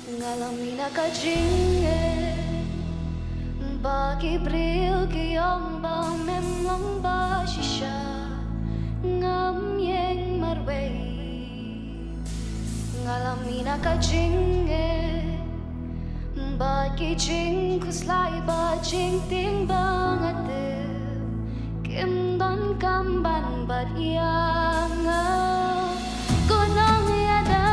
Ngalamina ka jinge Bagi bril kiyong ba mem lang ba shisha Ngam yeng marway Ngalamina ka jinge Bagi jing kuslai ba jing ting bang ativ Kim don kamban bat yang Kunong yada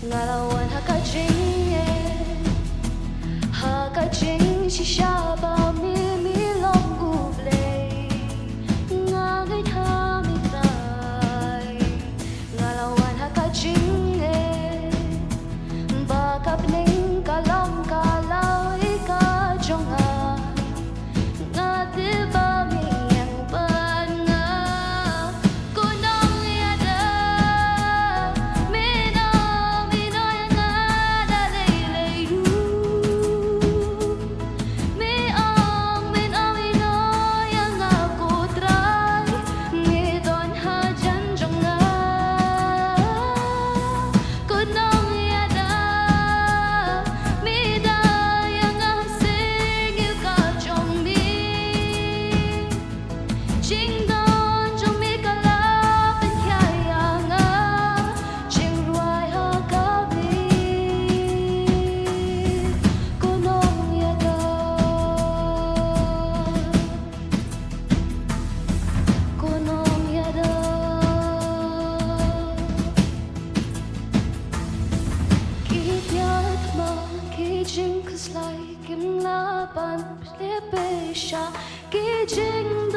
Ngalawan hakajing hakajing shisha ba mi long gublay ngagay hamitay ngalawan hakajing bakap ning kalam kalaw ikajonga ngati ba mi yang ban nga kunong yada Jing cause like him la ban ple pe sha ki jing